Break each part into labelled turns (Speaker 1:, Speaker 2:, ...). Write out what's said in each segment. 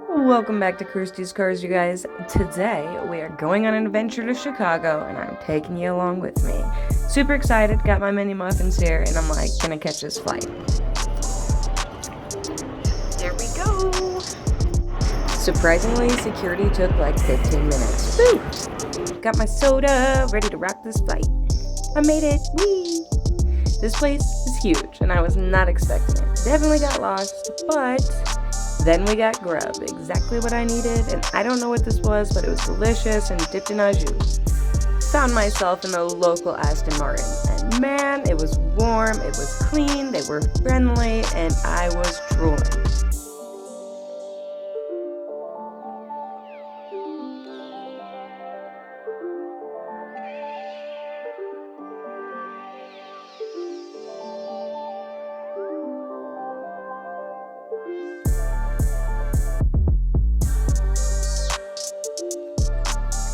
Speaker 1: Welcome back to Kirsties'Karz, you guys. Today, we are going on an adventure to Chicago, and I'm taking you along with me. Super excited, got my mini muffins here, and I'm like, gonna catch this flight. There we go! Surprisingly, security took like 15 minutes. Woo! Got my soda, ready to rock this flight. I made it, whee! This place is huge, and I was not expecting it. Definitely got lost, but then we got grub, exactly what I needed, and I don't know what this was, but it was delicious and dipped in au jus. Found myself in the local Aston Martin, and man, it was warm, it was clean, they were friendly, and I was drooling.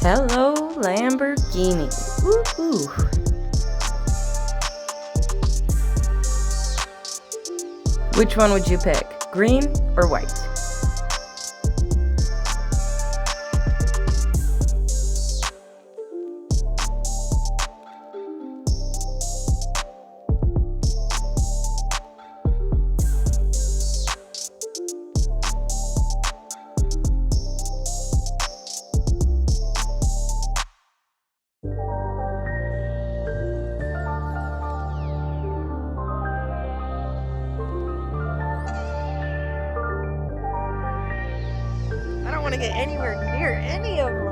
Speaker 1: Hello, Lamborghini. Woo-hoo. Which one would you pick, green or white? I don't want to get anywhere near any of them.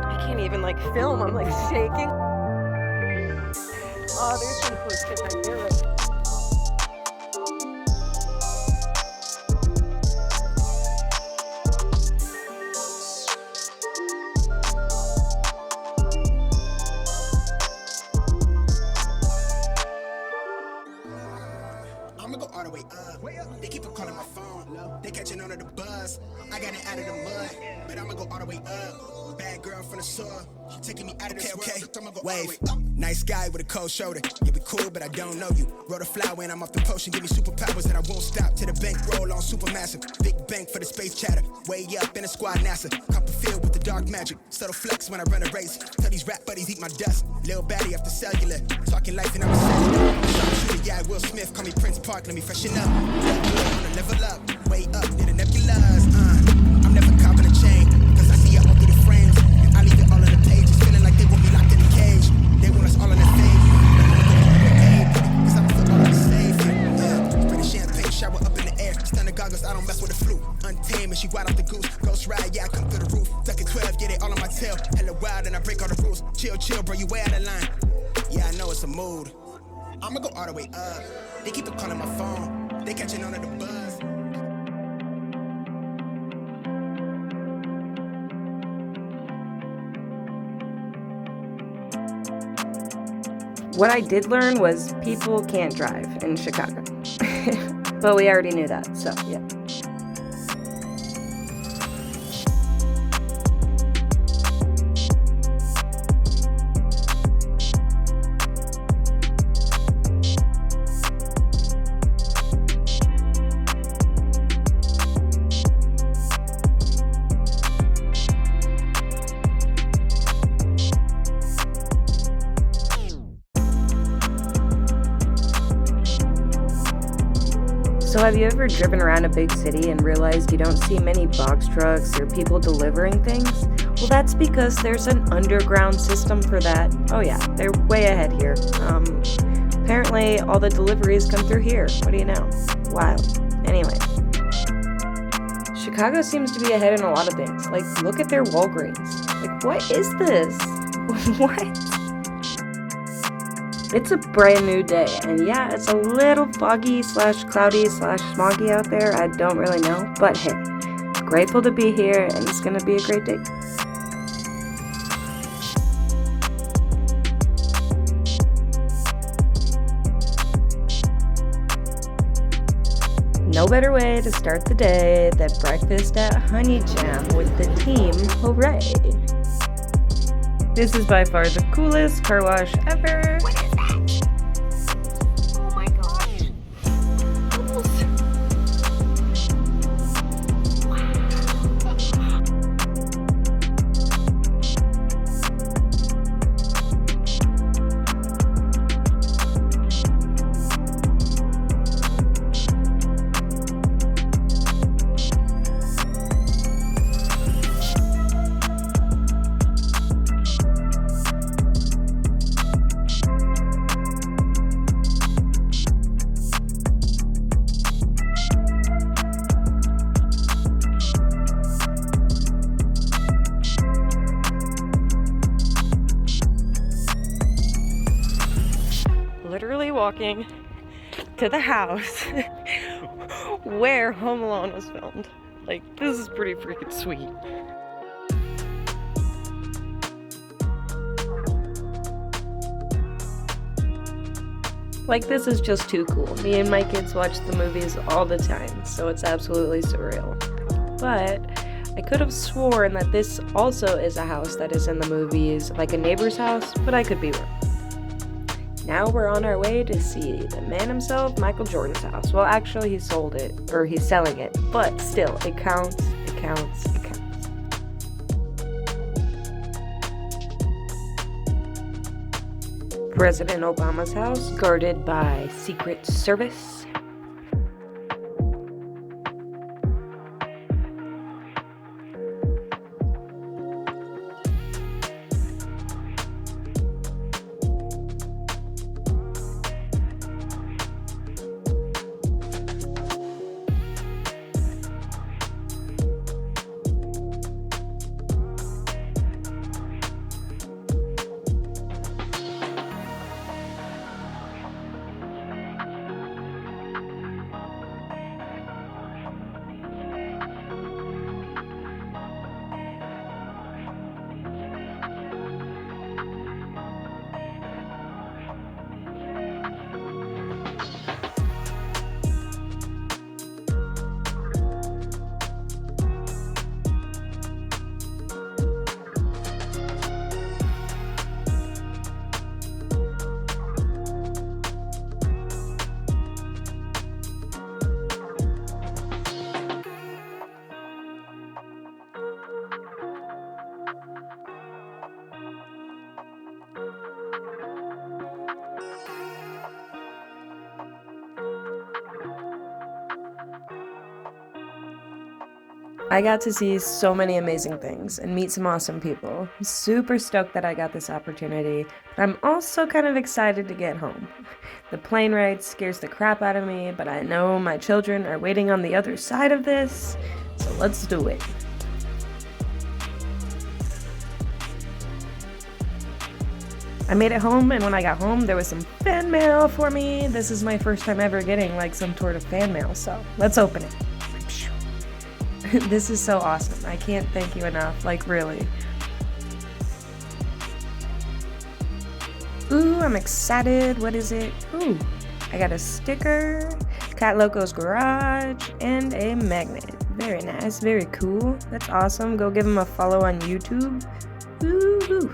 Speaker 1: I can't even film, I'm shaking. Oh, there's some close kids, I hear it.
Speaker 2: I'ma go all the way up. They keep on calling my phone. They catching on to the buzz. I got it out of the mud, but I'ma go all the way up. Bad girl from the soil, she taking me out of this world. I'ma go wave. All the way up. Nice guy with a cold shoulder. Yeah, we cool, but I don't know you. Wrote a flower and I'm off the potion. Give me superpowers that I won't stop to the bank roll on supermassive. Big bank for the space chatter. Way up in the squad NASA. Copperfield with the dark magic. Subtle flex when I run a race. Tell these rap buddies eat my dust. Lil baddie after cellular. Talking life and I'm a cellular. Sharpshooter, yeah, Will Smith. Call me Prince Park. Let me freshen up. Wanna level up. Way up near the nebulas. I'm never copping a chain. Cause I see it all through the frames. And I leave it all on the pages. Feeling like they want me locked in a cage. They want us all in the fade. Cause I don't feel all of the safe. Bring the champagne, shower up in the air. Stunning goggles, I don't mess with the flu. Untamed and she wide off the goose. Ghost ride, yeah, I come through the roof. Ducking 12, get it all on my tail. Hella wild and I break all the rules. Chill, bro, you way out of line. Yeah, I know it's a mood. I'ma go all the way up. They keep on calling my phone. They catching on to the buzz.
Speaker 1: What I did learn was people can't drive in Chicago. But we already knew that, so yeah. So have you ever driven around a big city and realized you don't see many box trucks or people delivering things? Well, that's because there's an underground system for that. Oh yeah, they're way ahead here. Apparently all the deliveries come through here. What do you know? Wild. Anyway. Chicago seems to be ahead in a lot of things. Look at their Walgreens. What is this? What? It's a brand new day, and yeah, it's a little foggy / cloudy / smoggy out there, I don't really know, but hey, grateful to be here, and it's gonna be a great day. No better way to start the day than breakfast at Honey Jam with the team, hooray! This is by far the coolest car wash ever.
Speaker 3: What is that? Oh my gosh. Bubbles. Wow.
Speaker 1: walking to the house where Home Alone was filmed. Like, this is pretty freaking sweet. Like, this is just too cool. Me and my kids watch the movies all the time, so it's absolutely surreal. But I could have sworn that this also is a house that is in the movies, like a neighbor's house, but I could be wrong. Now we're on our way to see the man himself, Michael Jordan's house. Well, actually, he sold it, or he's selling it, but still, it counts, it counts, it counts. President Obama's house, guarded by Secret Service. I got to see so many amazing things and meet some awesome people. I'm super stoked that I got this opportunity, but I'm also kind of excited to get home. The plane ride scares the crap out of me, but I know my children are waiting on the other side of this, so let's do it. I made it home, and when I got home, there was some fan mail for me. This is my first time ever getting like some sort of fan mail, so let's open it. This is so awesome. I can't thank you enough, like really. Ooh, I'm excited. What is it? Ooh, I got a sticker, Catlocos garage, and a magnet. Very nice, very cool. That's awesome. Go give him a follow on YouTube. Woo-hoo.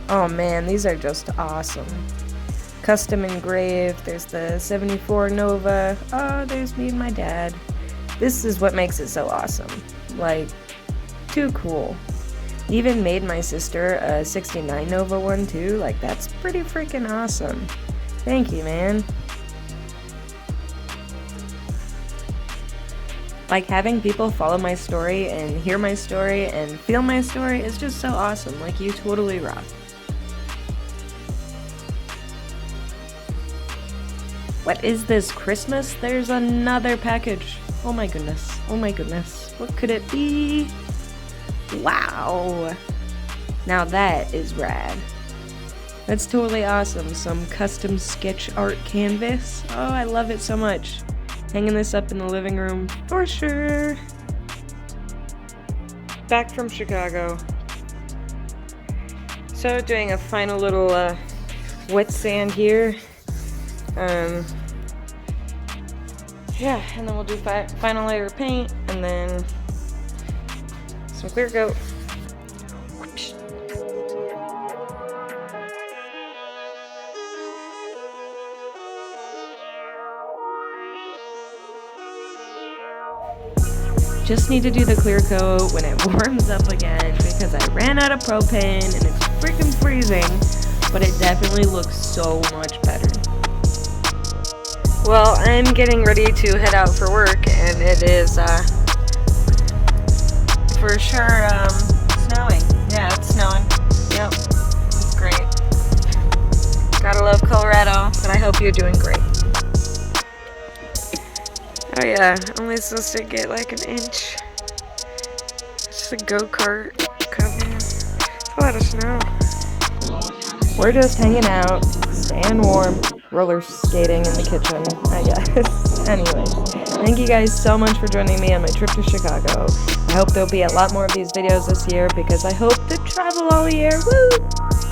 Speaker 1: Oh man, these are just awesome. Custom engraved. There's the 74 Nova. Oh, there's me and my dad. This is what makes it so awesome. Like, too cool. Even made my sister a 69 Nova one too. Like, that's pretty freaking awesome. Thank you, man. Like, having people follow my story and hear my story and feel my story is just so awesome. Like, you totally rock. What is this, Christmas? There's another package. Oh my goodness. Oh my goodness. What could it be? Wow. Now that is rad. That's totally awesome. Some custom sketch art canvas. Oh, I love it so much. Hanging this up in the living room for sure. Back from Chicago. So doing a final little wet sand here. Yeah, and then we'll do final layer of paint, and then some clear coat. Just need to do the clear coat when it warms up again, because I ran out of propane and it's freaking freezing, but it definitely looks so much better. Well, I'm getting ready to head out for work, and it is, for sure, snowing. Yeah, it's snowing. Yep, it's great. Gotta love Colorado, but I hope you're doing great. Oh yeah, only supposed to get like an inch. It's just a go-kart cover. It's a lot of snow. we're just hanging out, staying warm, roller skating in the kitchen, I guess. Anyway, thank you guys so much for joining me on my trip to Chicago. I hope there'll be a lot more of these videos this year because I hope to travel all year. Woo!